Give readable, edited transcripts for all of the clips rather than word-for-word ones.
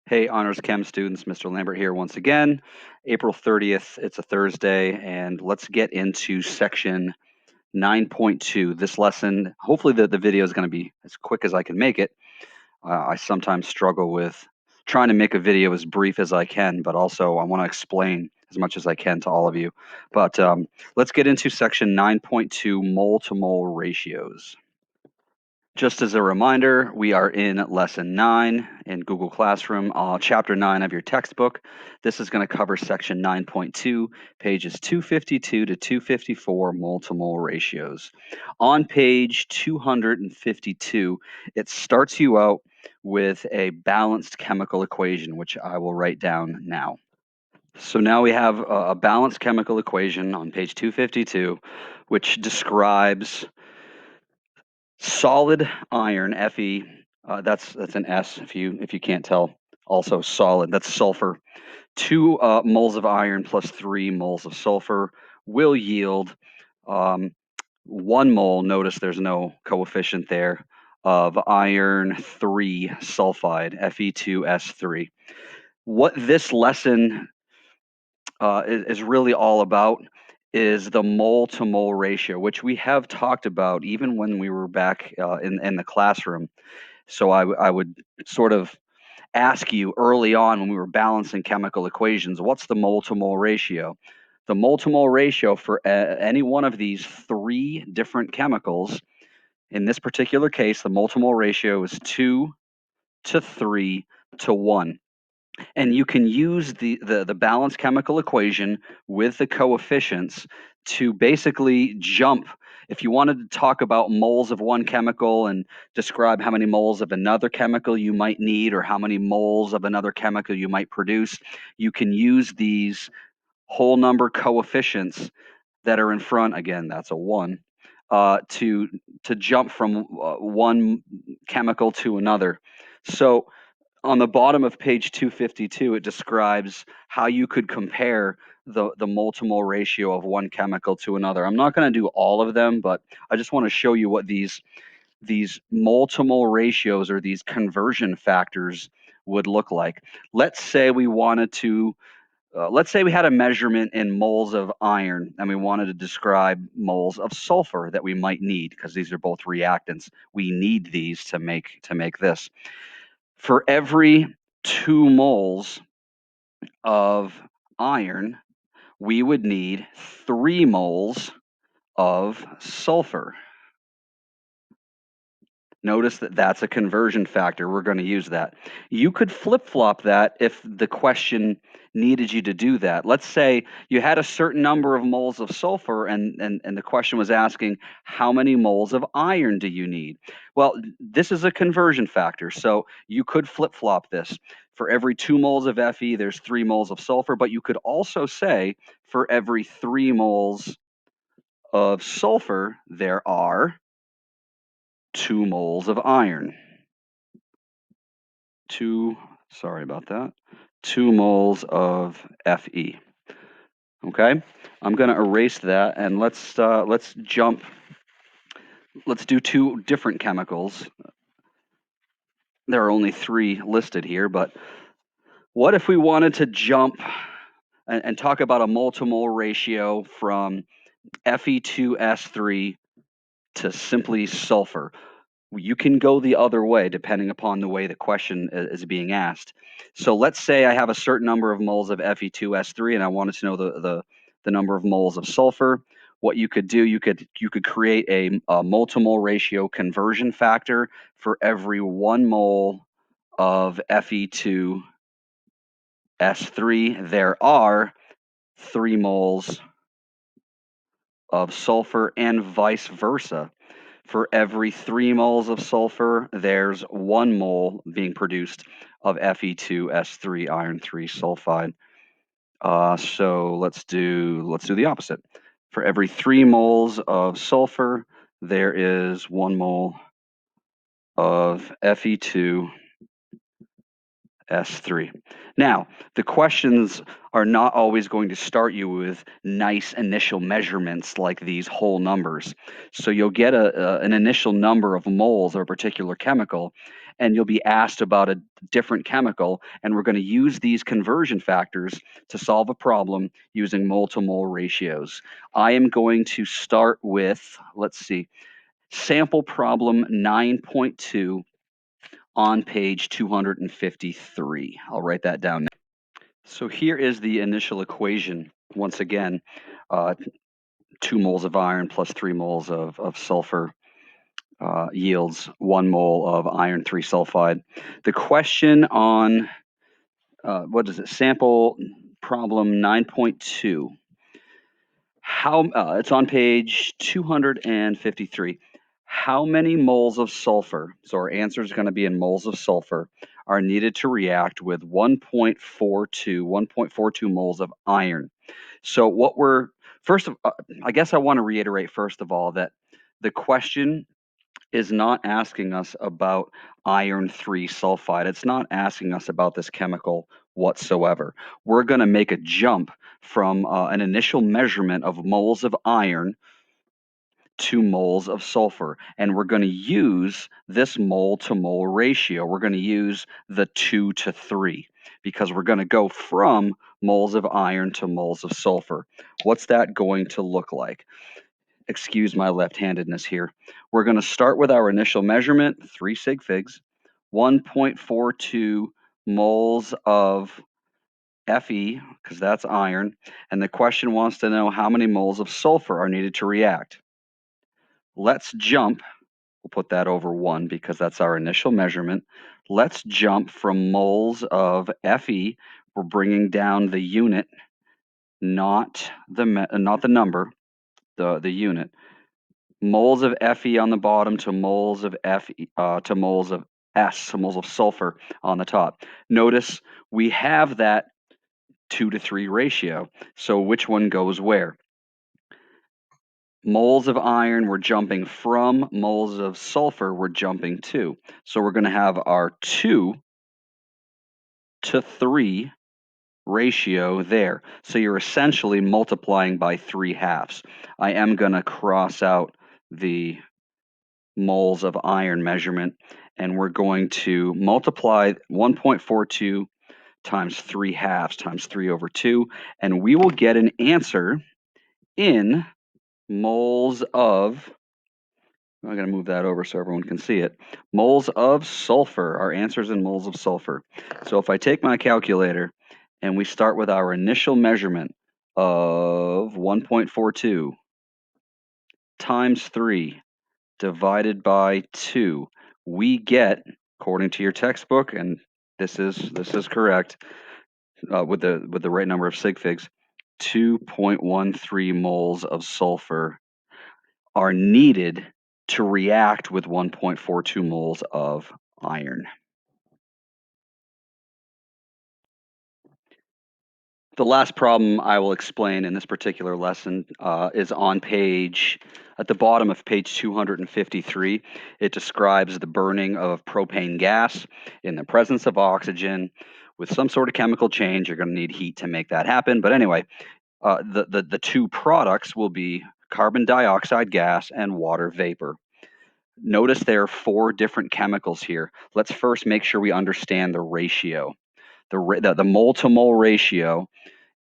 Hey, Honors Chem students, Mr. Lambert here once again. April 30th, it's a Thursday, and let's get into section 9.2. This lesson, hopefully the video is going to be as quick as I can make it. I sometimes struggle with trying to make a video as brief as I can, but also I want to explain as much as I can to all of you. But let's get into section 9.2, mole to mole ratios. Just as a reminder, we are in lesson 9 in Google Classroom, chapter 9 of your textbook. This is going to cover section 9.2, pages 252 to 254, mole to mole ratios. On page 252, it starts you out with a balanced chemical equation, which I will write down now. So now we have a balanced chemical equation on page 252, which describes solid iron, Fe, that's an S if you can't tell. Also solid, that's sulfur. 2 moles of iron plus 3 moles of sulfur will yield 1 mole. Notice there's no coefficient there of iron 3 sulfide, Fe2S3. What this lesson is really all about is the mole to mole ratio, which we have talked about even when we were back in the classroom. So I would sort of ask you early on when we were balancing chemical equations, what's the mole to mole ratio? The mole to mole ratio for any one of these 3 different chemicals, in this particular case, the mole to mole ratio is 2 to 3 to 1. And you can use the balanced chemical equation with the coefficients to basically jump. If you wanted to talk about moles of one chemical and describe how many moles of another chemical you might need or how many moles of another chemical you might produce, you can use these whole number coefficients that are in front. Again, that's a 1, to jump from one chemical to another. So on the bottom of page 252, it describes how you could compare the mole to mole ratio of one chemical to another. I'm not going to do all of them, but I just want to show you what these mole to mole ratios or these conversion factors would look like. Let's say we wanted to let's say we had a measurement in moles of iron and we wanted to describe moles of sulfur that we might need, because these are both reactants. We need these to make this. For every 2 moles of iron, we would need 3 moles of sulfur. Notice that that's a conversion factor. We're going to use that. You could flip-flop that if the question needed you to do that. Let's say you had a certain number of moles of sulfur and the question was asking, how many moles of iron do you need? Well, this is a conversion factor, so you could flip-flop this. For every 2 moles of Fe, there's 3 moles of sulfur, but you could also say for every 3 moles of sulfur, there are 2 moles of iron. Sorry about that. 2 moles of Fe. Okay, I'm going to erase that and let's jump. Let's do 2 different chemicals. There are only 3 listed here, but what if we wanted to jump and talk about a mole to mole ratio from Fe2S3 to simply sulfur? You can go the other way depending upon the way the question is being asked. So let's say I have a certain number of moles of Fe2S3 and I wanted to know the number of moles of sulfur. What you could do, you could create a mole to mole ratio conversion factor for every 1 mole of Fe2S3. There are 3 moles of sulfur, and vice versa. For every 3 moles of sulfur, there's 1 mole being produced of Fe2S3 iron 3 sulfide. So let's do the opposite. For every 3 moles of sulfur, there is 1 mole of Fe2S3. Now, the questions are not always going to start you with nice initial measurements like these whole numbers. So you'll get an initial number of moles of a particular chemical, and you'll be asked about a different chemical, and we're going to use these conversion factors to solve a problem using mole-to-mole ratios. I am going to start with, let's see, sample problem 9.2 on page 253. I'll write that down now. So here is the initial equation. Once again, 2 moles of iron plus 3 moles of sulfur yields 1 mole of iron 3 sulfide. The question on, what is it, sample problem 9.2. It's on page 253. How many moles of sulfur, so our answer is going to be in moles of sulfur, are needed to react with 1.42 moles of iron? So what I guess I want to reiterate first of all that the question is not asking us about iron 3 sulfide. It's not asking us about this chemical whatsoever. We're going to make a jump from an initial measurement of moles of iron to moles of sulfur, and we're going to use this mole-to-mole ratio. We're going to use the 2 to 3 because we're going to go from moles of iron to moles of sulfur. What's that going to look like? Excuse my left-handedness here. We're going to start with our initial measurement, 3 sig figs, 1.42 moles of Fe, because that's iron, and the question wants to know how many moles of sulfur are needed to react. Let's jump, we'll put that over 1 because that's our initial measurement. Let's jump from moles of Fe, we're bringing down the unit, not the number, the unit. Moles of Fe on the bottom to moles of to moles of S, to moles of sulfur on the top. Notice we have that 2 to 3 ratio. So which one goes where? Moles of iron, we're jumping from. Moles of sulfur, we're jumping to. So we're going to have our 2 to 3 ratio there. So you're essentially multiplying by 3/2. I am going to cross out the moles of iron measurement, and we're going to multiply 1.42 times 3/2 times 3 over 2, and we will get an answer in moles of, I'm going to move that over so everyone can see it, moles of sulfur. Our answer is in moles of sulfur. So if I take my calculator and we start with our initial measurement of 1.42 times 3 divided by 2, we get, according to your textbook, and this is correct, with the right number of sig figs, 2.13 moles of sulfur are needed to react with 1.42 moles of iron. The last problem I will explain in this particular lesson is at the bottom of page 253. It describes the burning of propane gas in the presence of oxygen with some sort of chemical change. You're going to need heat to make that happen. But anyway, the two products will be carbon dioxide gas and water vapor. Notice there are 4 different chemicals here. Let's first make sure we understand the ratio. The mole-to-mole ratio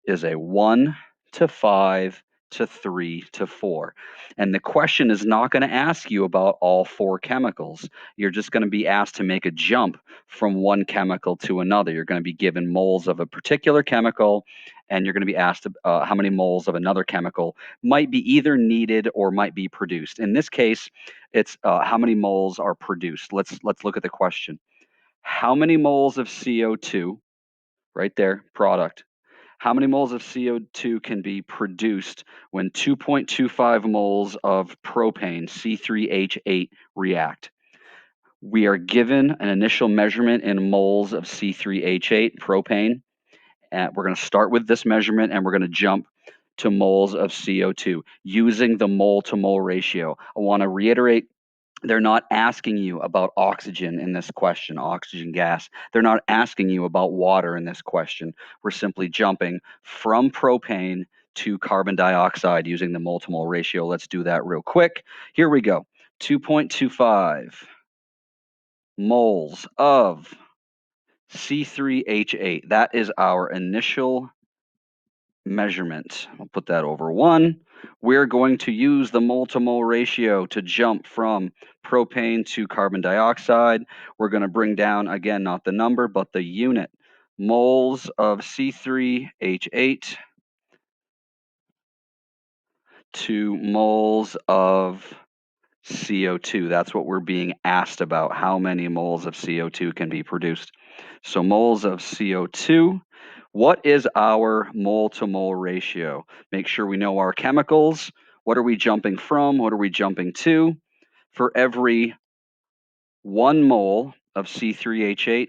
is a 1 to 5 to 3 to 4. And the question is not going to ask you about all 4 chemicals. You're just going to be asked to make a jump from one chemical to another. You're going to be given moles of a particular chemical, and you're going to be asked how many moles of another chemical might be either needed or might be produced. In this case, it's how many moles are produced. Let's look at the question. How many moles of CO2, right there, product, how many moles of CO2 can be produced when 2.25 moles of propane, C3H8, react? We are given an initial measurement in moles of C3H8, propane. And we're going to start with this measurement, and we're going to jump to moles of CO2 using the mole-to-mole ratio. I want to reiterate, they're not asking you about oxygen in this question, oxygen gas. They're not asking you about water in this question. We're simply jumping from propane to carbon dioxide using the mole-to-mole ratio. Let's do that real quick. Here we go. 2.25 moles of C3H8. That is our initial measurement. I'll put that over 1. We're going to use the mole to mole ratio to jump from propane to carbon dioxide. We're going to bring down, again, not the number, but the unit. Moles of C3H8 to moles of CO2. That's what we're being asked about. How many moles of CO2 can be produced? So moles of CO2. What is our mole to mole ratio? Make sure we know our chemicals. What are we jumping from? What are we jumping to? For every 1 mole of C3H8,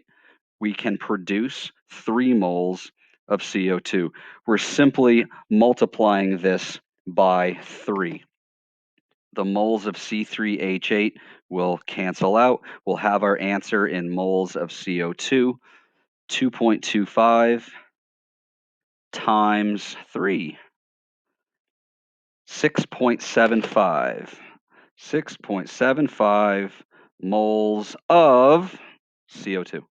we can produce 3 moles of CO2. We're simply multiplying this by 3. The moles of C3H8 will cancel out. We'll have our answer in moles of CO2, 2.25 times 3, 6.75. 6.75 moles of CO2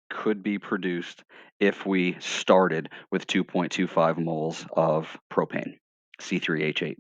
could be produced if we started with 2.25 moles of propane, C3H8.